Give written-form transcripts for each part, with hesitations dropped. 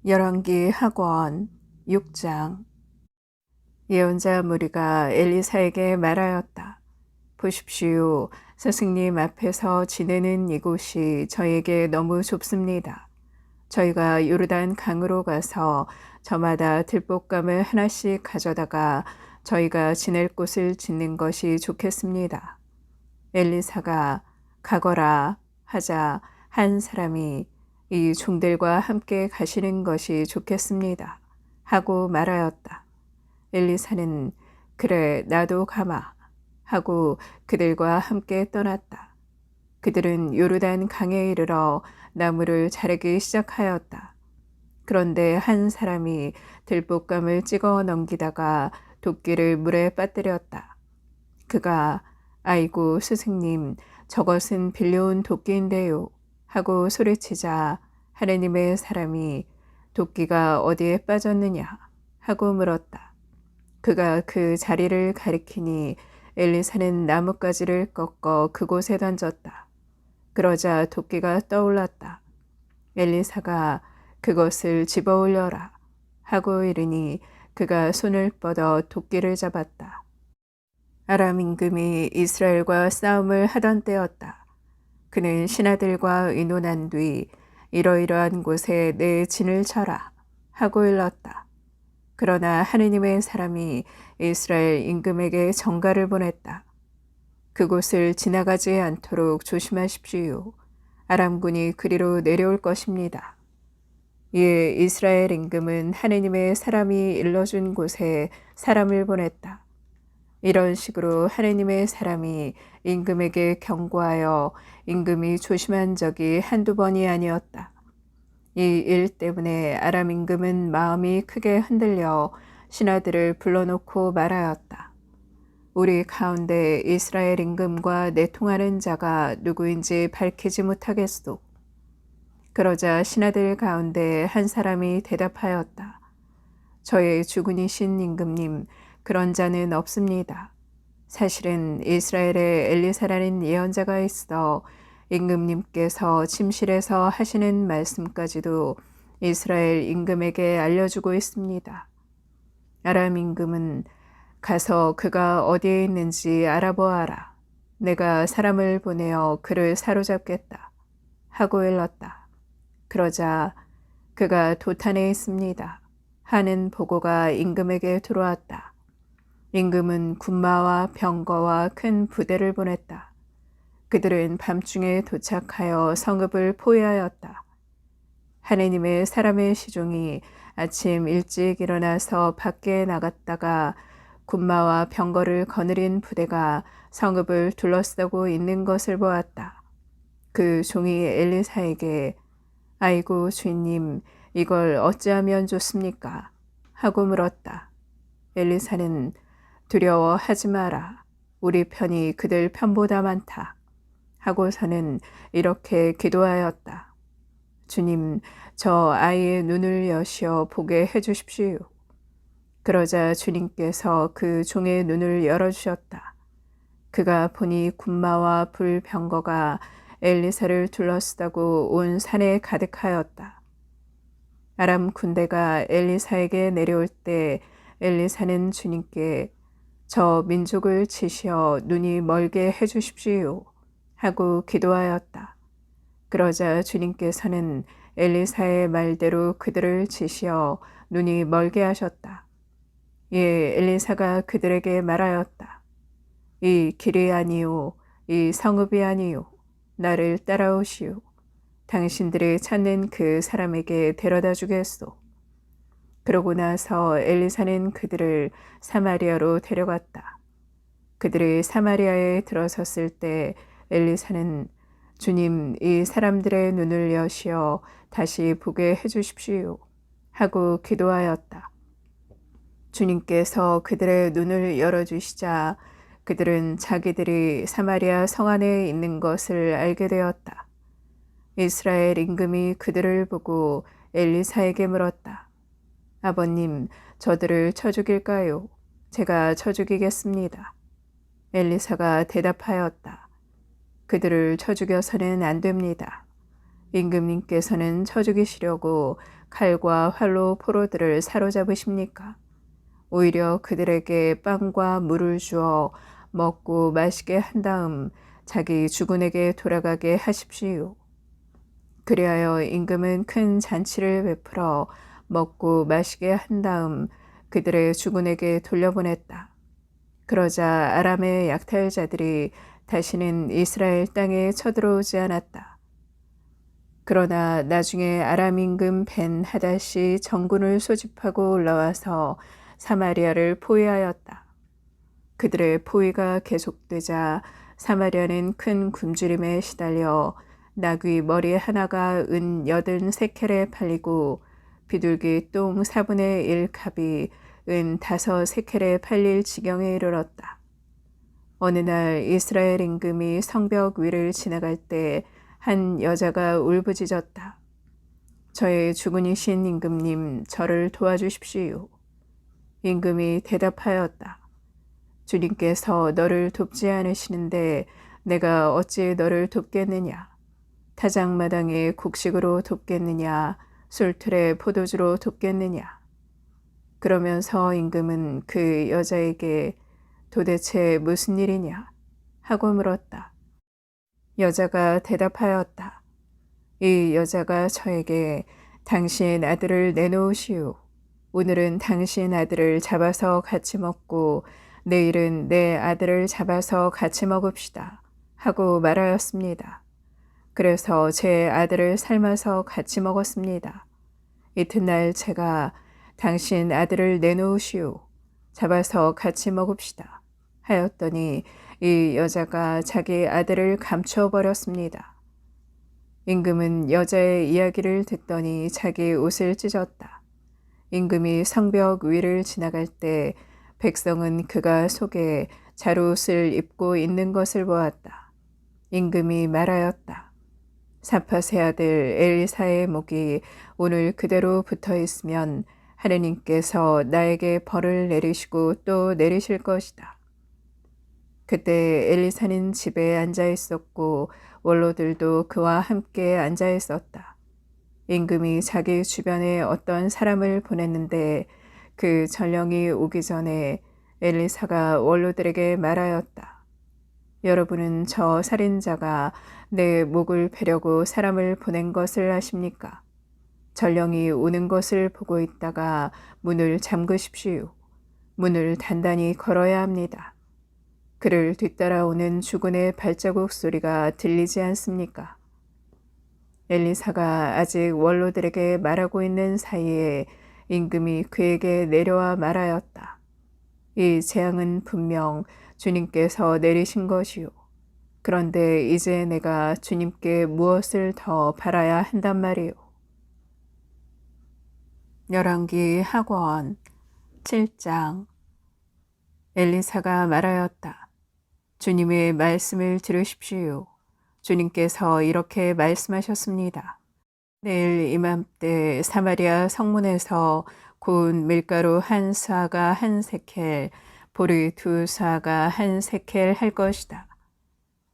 열왕기 하권 6장. 예언자 무리가 엘리사에게 말하였다. 보십시오. 스승님 앞에서 지내는 이곳이 저에게 너무 좁습니다. 저희가 요르단 강으로 가서 저마다 들볶감을 하나씩 가져다가 저희가 지낼 곳을 짓는 것이 좋겠습니다. 엘리사가 가거라 하자 한 사람이 이 종들과 함께 가시는 것이 좋겠습니다 하고 말하였다. 엘리사는 그래 나도 가마 하고 그들과 함께 떠났다. 그들은 요르단 강에 이르러 나무를 자르기 시작하였다. 그런데 한 사람이 들볶감을 찍어 넘기다가 도끼를 물에 빠뜨렸다. 그가 아이고 스승님 저것은 빌려온 도끼인데요 하고 소리치자 하느님의 사람이 도끼가 어디에 빠졌느냐 하고 물었다. 그가 그 자리를 가리키니 엘리사는 나뭇가지를 꺾어 그곳에 던졌다. 그러자 도끼가 떠올랐다. 엘리사가 그것을 집어 올려라 하고 이르니 그가 손을 뻗어 도끼를 잡았다. 아람 임금이 이스라엘과 싸움을 하던 때였다. 그는 신하들과 의논한 뒤 이러이러한 곳에 내 진을 쳐라 하고 일렀다. 그러나 하느님의 사람이 이스라엘 임금에게 전가를 보냈다. 그곳을 지나가지 않도록 조심하십시오. 아람군이 그리로 내려올 것입니다. 이에 이스라엘 임금은 하느님의 사람이 일러준 곳에 사람을 보냈다. 이런 식으로 하느님의 사람이 임금에게 경고하여 임금이 조심한 적이 한두 번이 아니었다. 이 일 때문에 아람 임금은 마음이 크게 흔들려 신하들을 불러놓고 말하였다. 우리 가운데 이스라엘 임금과 내통하는 자가 누구인지 밝히지 못하겠소. 그러자 신하들 가운데 한 사람이 대답하였다. 저의 주군이신 임금님, 그런 자는 없습니다. 사실은 이스라엘에 엘리사라는 예언자가 있어 임금님께서 침실에서 하시는 말씀까지도 이스라엘 임금에게 알려주고 있습니다. 아람 임금은 가서 그가 어디에 있는지 알아보아라. 내가 사람을 보내어 그를 사로잡겠다 하고 일렀다. 그러자 그가 도탄에 있습니다 하는 보고가 임금에게 들어왔다. 임금은 군마와 병거와 큰 부대를 보냈다. 그들은 밤중에 도착하여 성읍을 포위하였다. 하느님의 사람의 시종이 아침 일찍 일어나서 밖에 나갔다가 군마와 병거를 거느린 부대가 성읍을 둘러싸고 있는 것을 보았다. 그 종이 엘리사에게 아이고 주인님 이걸 어찌하면 좋습니까? 하고 물었다. 엘리사는 두려워하지 마라. 우리 편이 그들 편보다 많다. 하고서는 이렇게 기도하였다. 주님, 저 아이의 눈을 여시어 보게 해주십시오. 그러자 주님께서 그 종의 눈을 열어주셨다. 그가 보니 군마와 불병거가 엘리사를 둘러쓰다고 온 산에 가득하였다. 아람 군대가 엘리사에게 내려올 때 엘리사는 주님께 저 민족을 치시어 눈이 멀게 해주십시오 하고 기도하였다. 그러자 주님께서는 엘리사의 말대로 그들을 치시어 눈이 멀게 하셨다. 예, 엘리사가 그들에게 말하였다. 이 길이 아니요, 이 성읍이 아니요, 나를 따라오시오. 당신들이 찾는 그 사람에게 데려다 주겠소. 그러고 나서 엘리사는 그들을 사마리아로 데려갔다. 그들이 사마리아에 들어섰을 때 엘리사는 주님, 이 사람들의 눈을 여시어 다시 보게 해주십시오 하고 기도하였다. 주님께서 그들의 눈을 열어주시자 그들은 자기들이 사마리아 성 안에 있는 것을 알게 되었다. 이스라엘 임금이 그들을 보고 엘리사에게 물었다. 아버님, 저들을 쳐 죽일까요? 제가 쳐 죽이겠습니다. 엘리사가 대답하였다. 그들을 쳐 죽여서는 안 됩니다. 임금님께서는 쳐 죽이시려고 칼과 활로 포로들을 사로잡으십니까? 오히려 그들에게 빵과 물을 주어 먹고 마시게 한 다음 자기 주군에게 돌아가게 하십시오. 그리하여 임금은 큰 잔치를 베풀어 먹고 마시게 한 다음 그들의 주군에게 돌려보냈다. 그러자 아람의 약탈자들이 다시는 이스라엘 땅에 쳐들어오지 않았다. 그러나 나중에 아람 임금 벤 하닷이 정군을 소집하고 올라와서 사마리아를 포위하였다. 그들의 포위가 계속되자 사마리아는 큰 굶주림에 시달려 나귀 머리 하나가 은 80세켈에 팔리고 비둘기 똥 4분의 1 값이 은 5세켈에 팔릴 지경에 이르렀다. 어느 날 이스라엘 임금이 성벽 위를 지나갈 때 한 여자가 울부짖었다. 저의 주군이신 임금님, 저를 도와주십시오. 임금이 대답하였다. 주님께서 너를 돕지 않으시는데 내가 어찌 너를 돕겠느냐? 타작마당에 곡식으로 돕겠느냐? 술틀에 포도주로 돕겠느냐? 그러면서 임금은 그 여자에게 도대체 무슨 일이냐? 하고 물었다. 여자가 대답하였다. 이 여자가 저에게 당신 아들을 내놓으시오. 오늘은 당신 아들을 잡아서 같이 먹고 내일은 내 아들을 잡아서 같이 먹읍시다. 하고 말하였습니다. 그래서 제 아들을 삶아서 같이 먹었습니다. 이튿날 제가 당신 아들을 내놓으시오. 잡아서 같이 먹읍시다. 하였더니 이 여자가 자기 아들을 감춰버렸습니다. 임금은 여자의 이야기를 듣더니 자기 옷을 찢었다. 임금이 성벽 위를 지나갈 때 백성은 그가 속에 자루옷을 입고 있는 것을 보았다. 임금이 말하였다. 사팟의 아들 엘리사의 목이 오늘 그대로 붙어 있으면 하느님께서 나에게 벌을 내리시고 또 내리실 것이다. 그때 엘리사는 집에 앉아 있었고 원로들도 그와 함께 앉아 있었다. 임금이 자기 주변에 어떤 사람을 보냈는데 그 전령이 오기 전에 엘리사가 원로들에게 말하였다. 여러분은 저 살인자가 내 목을 베려고 사람을 보낸 것을 아십니까? 전령이 오는 것을 보고 있다가 문을 잠그십시오. 문을 단단히 걸어야 합니다. 그를 뒤따라오는 주군의 발자국 소리가 들리지 않습니까? 엘리사가 아직 원로들에게 말하고 있는 사이에 임금이 그에게 내려와 말하였다. 이 재앙은 분명 주님께서 내리신 것이요. 그런데 이제 내가 주님께 무엇을 더 바라야 한단 말이요. 열왕기 하권 7장. 엘리사가 말하였다. 주님의 말씀을 들으십시오. 주님께서 이렇게 말씀하셨습니다. 내일 이맘때 사마리아 성문에서 고운 밀가루 한 사가 한 세켈, 보리 두 사가 한 세켈 할 것이다.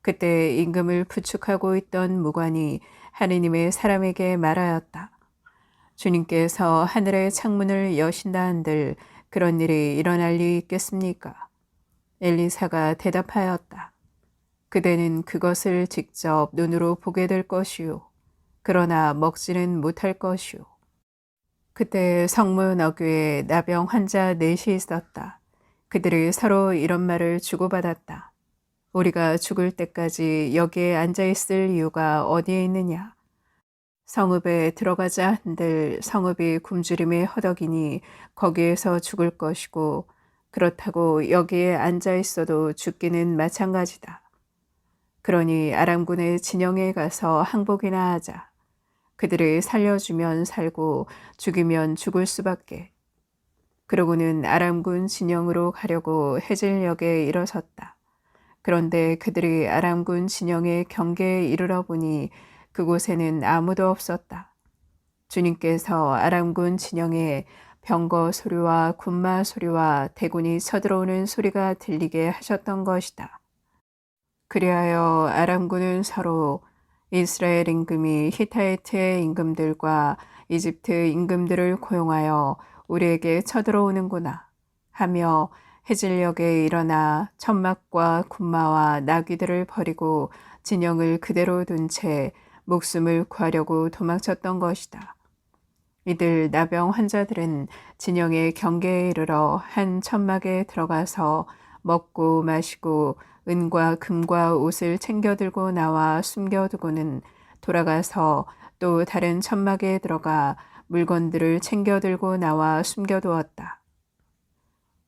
그때 임금을 부축하고 있던 무관이 하느님의 사람에게 말하였다. 주님께서 하늘의 창문을 여신다 한들 그런 일이 일어날 리 있겠습니까? 엘리사가 대답하였다. 그대는 그것을 직접 눈으로 보게 될 것이요. 그러나 먹지는 못할 것이요. 그때 성문 어귀에 나병 환자 4이 있었다. 그들이 서로 이런 말을 주고받았다. 우리가 죽을 때까지 여기에 앉아있을 이유가 어디에 있느냐? 성읍에 들어가자 한들 성읍이 굶주림에 허덕이니 거기에서 죽을 것이고 그렇다고 여기에 앉아있어도 죽기는 마찬가지다. 그러니 아람군의 진영에 가서 항복이나 하자. 그들을 살려주면 살고 죽이면 죽을 수밖에. 그러고는 아람군 진영으로 가려고 해질역에 일어섰다. 그런데 그들이 아람군 진영의 경계에 이르러 보니 그곳에는 아무도 없었다. 주님께서 아람군 진영에 병거 소리와 군마 소리와 대군이 쳐들어오는 소리가 들리게 하셨던 것이다. 그리하여 아람군은 서로 이스라엘 임금이 히타이트의 임금들과 이집트 임금들을 고용하여 우리에게 쳐들어오는구나 하며 해질녘에 일어나 천막과 군마와 나귀들을 버리고 진영을 그대로 둔 채 목숨을 구하려고 도망쳤던 것이다. 이들 나병 환자들은 진영의 경계에 이르러 한 천막에 들어가서 먹고 마시고 은과 금과 옷을 챙겨 들고 나와 숨겨두고는 돌아가서 또 다른 천막에 들어가 물건들을 챙겨 들고 나와 숨겨두었다.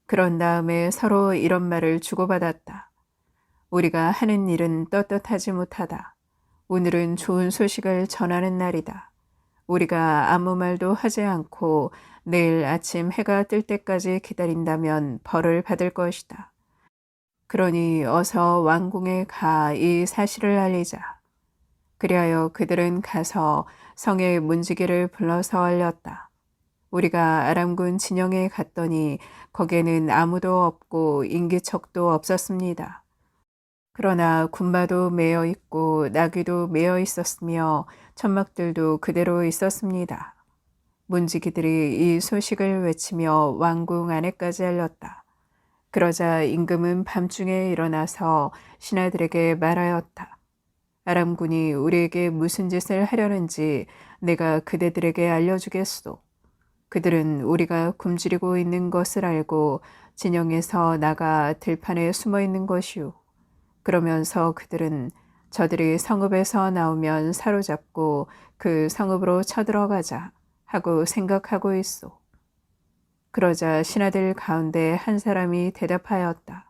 그런 다음에 서로 이런 말을 주고받았다. 우리가 하는 일은 떳떳하지 못하다. 오늘은 좋은 소식을 전하는 날이다. 우리가 아무 말도 하지 않고 내일 아침 해가 뜰 때까지 기다린다면 벌을 받을 것이다. 그러니 어서 왕궁에 가 이 사실을 알리자. 그리하여 그들은 가서 성의 문지기를 불러서 알렸다. 우리가 아람군 진영에 갔더니 거기에는 아무도 없고 인기척도 없었습니다. 그러나 군마도 매여 있고 나귀도 매여 있었으며 천막들도 그대로 있었습니다. 문지기들이 이 소식을 외치며 왕궁 안에까지 알렸다. 그러자 임금은 밤중에 일어나서 신하들에게 말하였다. 아람군이 우리에게 무슨 짓을 하려는지 내가 그대들에게 알려주겠소. 그들은 우리가 굶주리고 있는 것을 알고 진영에서 나가 들판에 숨어 있는 것이오. 그러면서 그들은 저들이 성읍에서 나오면 사로잡고 그 성읍으로 쳐들어가자 하고 생각하고 있소. 그러자 신하들 가운데 한 사람이 대답하였다.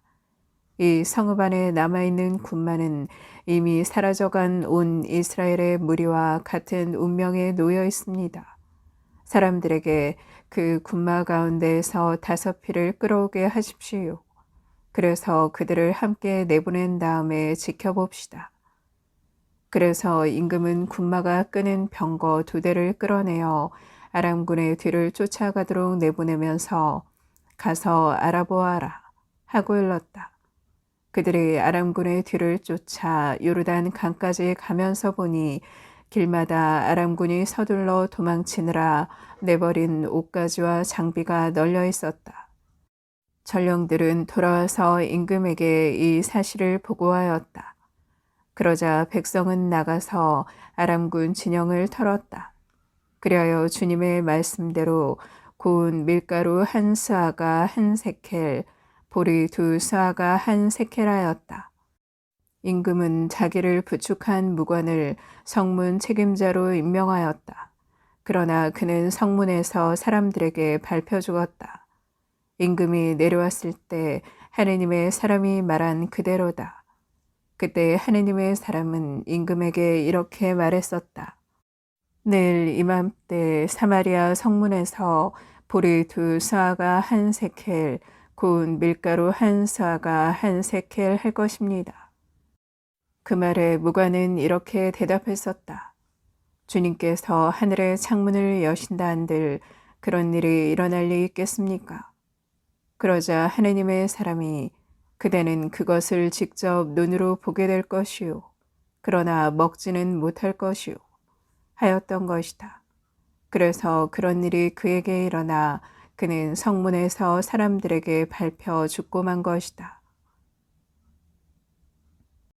이 성읍 안에 남아있는 군마는 이미 사라져간 온 이스라엘의 무리와 같은 운명에 놓여 있습니다. 사람들에게 그 군마 가운데에서 5피를 끌어오게 하십시오. 그래서 그들을 함께 내보낸 다음에 지켜봅시다. 그래서 임금은 군마가 끄는 병거 2대를 끌어내어 아람군의 뒤를 쫓아가도록 내보내면서 가서 알아보아라 하고 일렀다. 그들이 아람군의 뒤를 쫓아 요르단 강까지 가면서 보니 길마다 아람군이 서둘러 도망치느라 내버린 옷가지와 장비가 널려 있었다. 전령들은 돌아와서 임금에게 이 사실을 보고하였다. 그러자 백성은 나가서 아람군 진영을 털었다. 그리하여 주님의 말씀대로 고운 밀가루 1스아가 1세켈, 보리 2스아가 1세켈하였다. 임금은 자기를 부축한 무관을 성문 책임자로 임명하였다. 그러나 그는 성문에서 사람들에게 발표 주었다. 임금이 내려왔을 때 하느님의 사람이 말한 그대로다. 그때 하느님의 사람은 임금에게 이렇게 말했었다. 내일 이맘때 사마리아 성문에서 보리 2스아가 1세켈, 고운 밀가루 1스아가 1세켈 할 것입니다. 그 말에 무관은 이렇게 대답했었다. 주님께서 하늘의 창문을 여신다 한들 그런 일이 일어날 리 있겠습니까? 그러자 하느님의 사람이 그대는 그것을 직접 눈으로 보게 될 것이요. 그러나 먹지는 못할 것이요. 하였던 것이다. 그래서 그런 일이 그에게 일어나 그는 성문에서 사람들에게 밟혀 죽고 만 것이다.